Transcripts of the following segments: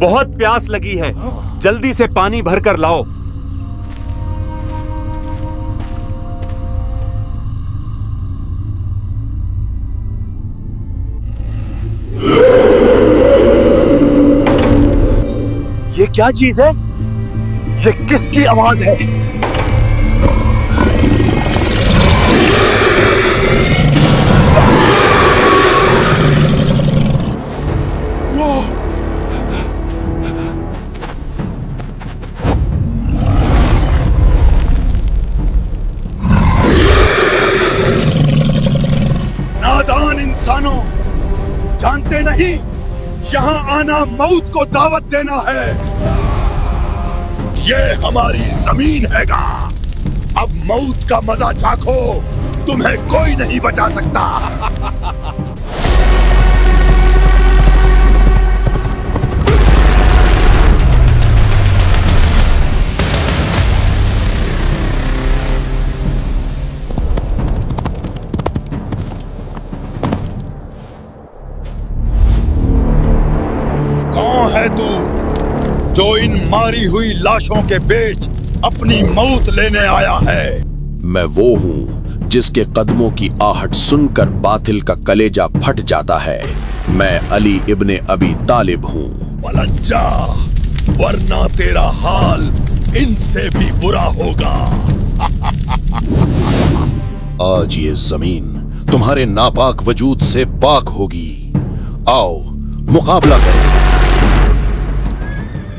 بہت پیاس لگی ہے، جلدی سے پانی بھر کر لاؤ۔ یہ کیا چیز ہے؟ یہ کس کی آواز ہے؟ نادان انسانوں، جانتے نہیں یہاں آنا موت کو دعوت دینا ہے۔ یہ ہماری زمین ہے گا، اب موت کا مزہ چاکھو، تمہیں کوئی نہیں بچا سکتا۔ کون ہے تو جو ان ماری ہوئی لاشوں کے بیچ اپنی موت لینے آیا ہے؟ میں وہ ہوں جس کے قدموں کی آہٹ سن کر باطل کا کلیجہ پھٹ جاتا ہے۔ میں علی ابن ابی طالب ہوں۔ ملنجا، ورنہ تیرا حال ان سے بھی برا ہوگا۔ آج یہ زمین تمہارے ناپاک وجود سے پاک ہوگی۔ آؤ مقابلہ کریں۔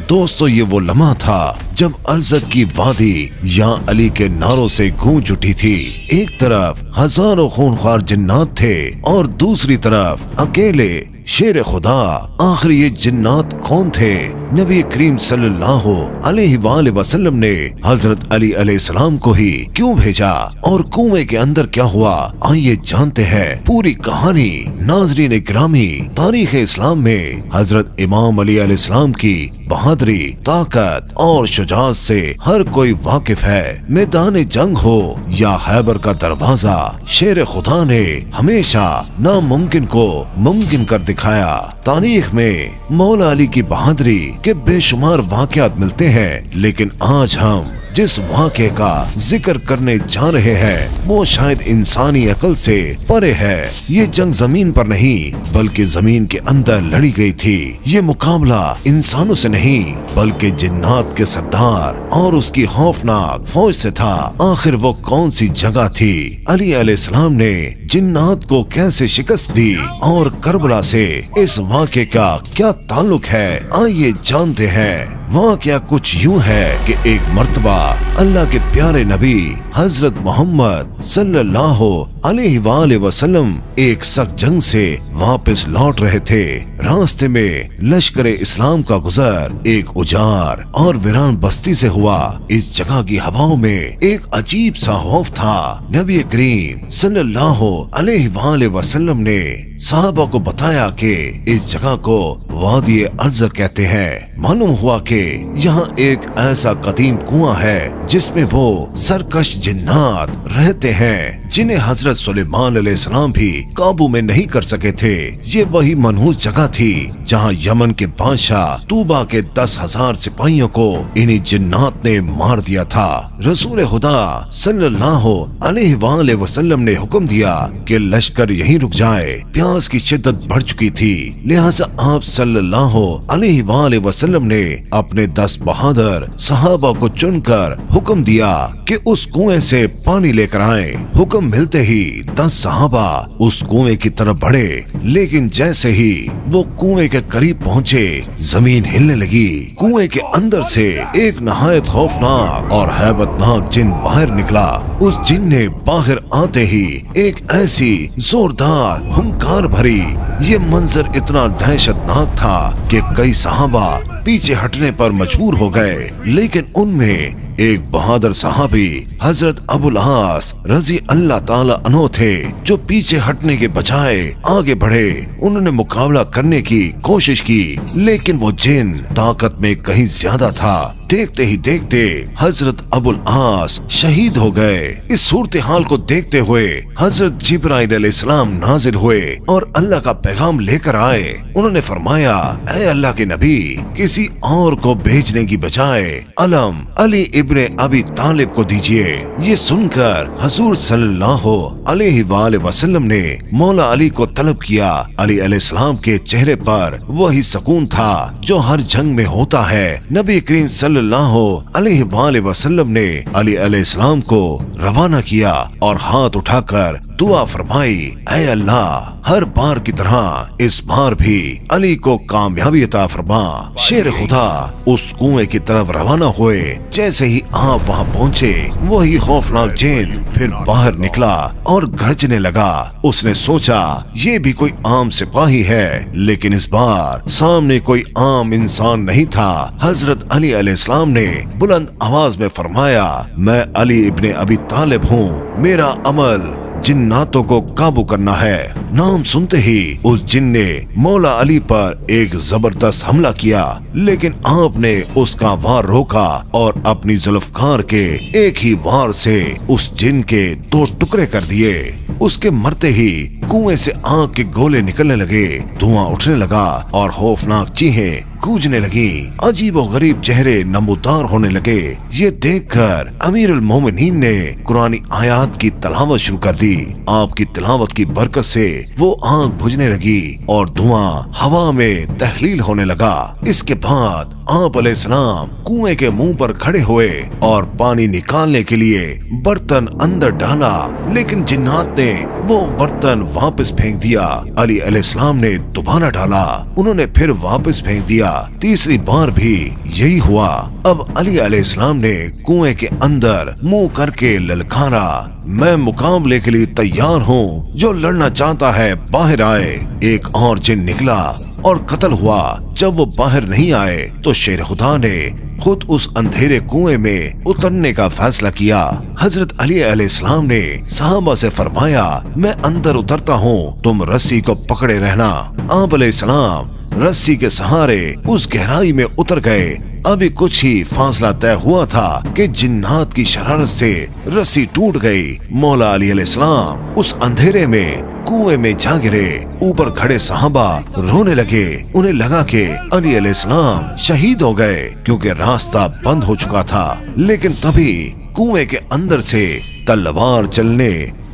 دوستو، یہ وہ لمحہ تھا جب ارزق کی وادی یا علی کے نعروں سے گونج اٹھی تھی۔ ایک طرف ہزاروں خونخوار جنات تھے اور دوسری طرف اکیلے شیر خدا۔ آخر یہ جنات کون تھے؟ نبی کریم صلی اللہ علیہ وآلہ وسلم نے حضرت علی علیہ السلام کو ہی کیوں بھیجا اور کنویں کے اندر کیا ہوا؟ آئیے جانتے ہیں پوری کہانی۔ ناظرین گرامی، تاریخ اسلام میں حضرت امام علی علیہ السلام کی بہادری، طاقت اور شجاعت سے ہر کوئی واقف ہے۔ میدان جنگ ہو یا خیبر کا دروازہ، شیر خدا نے ہمیشہ ناممکن کو ممکن کر دکھایا۔ تاریخ میں مولا علی کی بہادری کے بے شمار واقعات ملتے ہیں، لیکن آج ہم جس واقعے کا ذکر کرنے جا رہے ہیں وہ شاید انسانی عقل سے پرے ہے۔ یہ جنگ زمین پر نہیں بلکہ زمین کے اندر لڑی گئی تھی۔ یہ مقابلہ انسانوں سے نہیں بلکہ جنات کے سردار اور اس کی خوفناک فوج سے تھا۔ آخر وہ کون سی جگہ تھی؟ علی علیہ السلام نے جنات کو کیسے شکست دی اور کربلا سے اس واقعے کا کیا تعلق ہے؟ آئیے جانتے ہیں۔ واقعہ کچھ یوں ہے کہ ایک مرتبہ اللہ کے پیارے نبی حضرت محمد صلی اللہ علیہ وآلہ وسلم ایک سخت جنگ سے واپس لوٹ رہے تھے۔ راستے میں لشکر اسلام کا گزر ایک اجار اور ویران بستی سے ہوا۔ اس جگہ کی ہواؤں میں ایک عجیب سا خوف تھا۔ نبی کریم صلی اللہ علیہ وآلہ وسلم نے صحابہ کو بتایا کہ اس جگہ کو وادی ارزق کہتے ہیں۔ معلوم ہوا کہ یہاں ایک ایسا قدیم کنواں ہے جس میں وہ سرکش جنات رہتے ہیں جنہیں حضرت سلیمان علیہ السلام بھی قابو میں نہیں کر سکے تھے۔ یہ وہی منحوس جگہ تھی جہاں یمن کے بادشاہ طوبہ کے 10,000 سپاہیوں کو انہی جنات نے مار دیا تھا۔ رسول خدا صلی اللہ علیہ وآلہ وسلم نے حکم دیا کہ لشکر یہیں رک جائے۔ پیاس کی شدت بڑھ چکی تھی، لہٰذا آپ صلی اللہ علیہ وآلہ وسلم نے اپنے 10 بہادر صحابہ کو چن کر حکم دیا کہ اس کنویں سے پانی لے کر آئیں۔ حکم ملتے ہی 10 صحابہ اس کنویں کی طرف بڑھے، لیکن جیسے ہی وہ کنویں کے قریب پہنچے زمین ہلنے لگی۔ کنویں کے اندر سے ایک نہایت خوفناک اور ہیبت ناک جن باہر نکلا۔ اس جن نے باہر آتے ہی ایک ایسی زوردار ہنکار بھری، یہ منظر اتنا دہشت ناک تھا کہ کئی صحابہ پیچھے ہٹنے پر مجبور ہو گئے، لیکن ان میں ایک بہادر صحابی حضرت ابو العاص رضی اللہ تعالی عنہ تھے جو پیچھے ہٹنے کے بجائے آگے بڑھے۔ انہوں نے مقابلہ کرنے کی کوشش کی، لیکن وہ جن طاقت میں کہیں زیادہ تھا۔ देखते ही देखते हजरत अबुल आस शहीद हो गए। इस सूरत हाल को देखते हुए हजरत जिब्राइल अलैहिस्सलाम नाजिल हुए और अल्लाह का पैगाम लेकर आए। उन्होंने फरमाया, ऐ अल्लाह के नबी, किसी और को भेजने की बजाय अलम अली इब्ने अबी तालिब को दीजिए। ये सुनकर हुजूर सल्लल्लाहु अलैहि वसल्लम ने मौला अली को तलब किया। अली अलैहिस्सलाम के चेहरे पर वही सुकून था जो हर जंग में होता है। नबी करीम सल्लल्लाहु अलैहि वसल्लम ने अली अलैहिस्सलाम को रवाना किया और हाथ उठाकर दुआ फरमाई, ऐ अल्लाह, हर बार की तरह इस बार भी अली को कामयाबी अता फरमा। शेर खुदा उस कुएं की तरफ रवाना हुए। जैसे ही आप वहां पहुंचे, वही खौफनाक जिन फिर बाहर निकला और गरजने लगा। उसने सोचा ये भी कोई आम सिपाही है, लेकिन इस बार सामने कोई आम इंसान नहीं था। हजरत अली अलैहिस्सलाम ने बुलंद आवाज में फरमाया, मैं अली इब्ने अबी तालिब हूँ, मेरा अमल जिन्नातों को काबू करना है। नाम सुनते ही उस जिन ने मौला अली पर एक जबरदस्त हमला किया, लेकिन आपने उसका वार रोका और अपनी जुल्फकार के एक ही वार से उस जिन के 2 टुकड़े कर दिए। उसके मरते ही कुएं से आग के गोले निकलने लगे, धुआं उठने लगा और खौफनाक चीखें गूंजने लगी। अजीब और गरीब चेहरे नमूदार होने लगे। ये देखकर अमीरुल मोमिनीन ने कुरानी आयात की तिलावत शुरू कर दी। आपकी तिलावत की बरकत से वो आग बुझने लगी और धुआं हवा में तहलील होने लगा। इसके बाद आप अलैहिस्सलाम कुएं के मुंह पर खड़े हुए और पानी निकालने के लिए बर्तन अंदर डाला, लेकिन जिन्नात ने वो बर्तन वापस फेंक दिया। अली अलैहिस्सलाम ने दोबारा डाला, उन्होंने फिर वापस फेंक दिया। तीसरी बार भी यही हुआ। अब अली अलैहिस्सलाम ने कुएं के अंदर मुंह करके ललकारा, मैं मुकाबले के लिए तैयार हूँ, जो लड़ना चाहता है बाहर आए। एक और जिन निकला और कत्ल हुआ। जब वो बाहर नहीं आए तो शेर खुदा ने खुद उस अंधेरे कुएं में उतरने का फैसला किया। हजरत अली अलैहिस्सलाम ने सहाबा से फरमाया, मैं अंदर उतरता हूँ, तुम रस्सी को पकड़े रहना। आप अलैहिस्सलाम रस्सी के सहारे उस गहराई में उतर गए। अभी कुछ ही फासला तय हुआ था कि जिन्नात की शरारत से रस्सी टूट गई। मौला अली अलैहिस्सलाम उस अंधेरे में कुएं में जा गिरे। ऊपर खड़े सहाबा रोने लगे। उन्हें लगा कि अली अलैहिस्सलाम शहीद हो गए, क्योंकि रास्ता बंद हो चुका था। लेकिन तभी कुएं के अंदर से तलवार चलने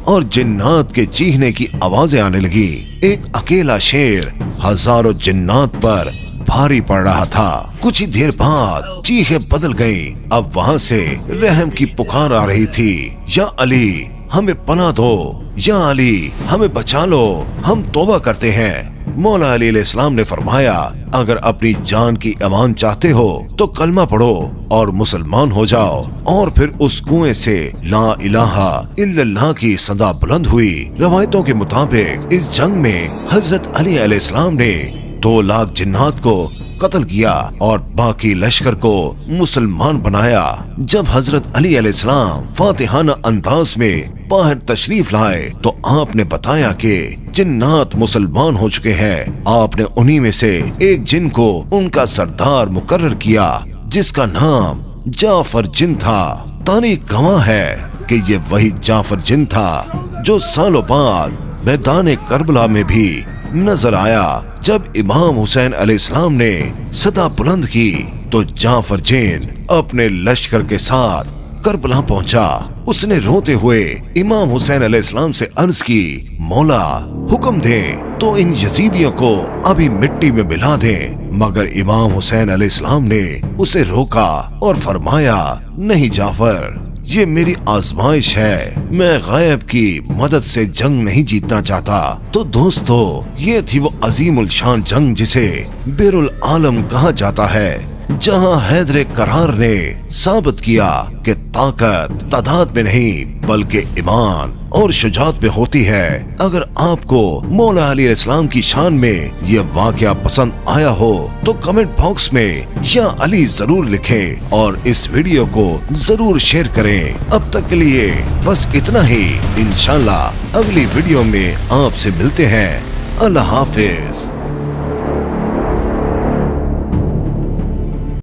और जिन्नात के चीखने की आवाजें आने लगी। एक अकेला शेर हजारों जिन्नात पर भारी पड़ रहा था। कुछ ही देर बाद चीखें बदल गईं। अब वहाँ से रहम की पुकार आ रही थी, या अली हमें पनाह दो, या अली हमें बचा लो, हम तौबा करते हैं। मौला अली अलैहिस्सलाम ने फरमाया, अगर अपनी जान की अमान चाहते हो तो कलमा पढ़ो और मुसलमान हो जाओ। और फिर उस कुएं से ला इलाहा इल्लल्लाह की सदा बुलंद हुई। रवायतों के मुताबिक इस जंग में हजरत अली अलैहिस्सलाम ने 2 लाख जिन्नात को कत्ल किया और बाकी लश्कर को मुसलमान बनाया। जब हजरत अली अलैहिस्सलाम फातिहाना अंदाज में बाहर तशरीफ लाए तो आपने बताया कि जिन्नात मुसलमान हो चुके हैं। आपने उन्हीं में से एक जिन को उनका सरदार मुकर्रर किया, जिसका नाम जाफर जिन था। तारीख गवाह है कि ये वही जाफर जिन था जो सालों बाद मैदान करबला में भी नजर आया। जब इमाम हुसैन अलैहिस्सलाम ने सदा बुलंद की तो जाफर जिन अपने लश्कर के साथ करबला पहुंचा। उसने रोते हुए इमाम हुसैन अलैहिस्सलाम से अर्ज की, मौला हुक्म दे तो इन यजीदियों को अभी मिट्टी में मिला दें। मगर इमाम हुसैन अलैहिस्सलाम ने उसे रोका और फरमाया, नहीं जाफर, ये मेरी आजमाइश है, मैं गैब की मदद से जंग नहीं जीतना चाहता। तो दोस्तों, ये थी वो अजीमुल शान जंग जिसे बिरुल आलम कहा जाता है, जहां हैदर करार ने साबित किया कि ताकत तादाद में नहीं बल्कि ईमान और शुजात में होती है। अगर आपको मौला अली अलैहिस्सलाम की शान में ये वाकया पसंद आया हो तो कमेंट बॉक्स में या अली जरूर लिखें और इस वीडियो को जरूर शेयर करें। अब तक के लिए बस इतना ही। इंशाल्लाह अगली वीडियो में आपसे मिलते हैं। अल्लाह हाफिज।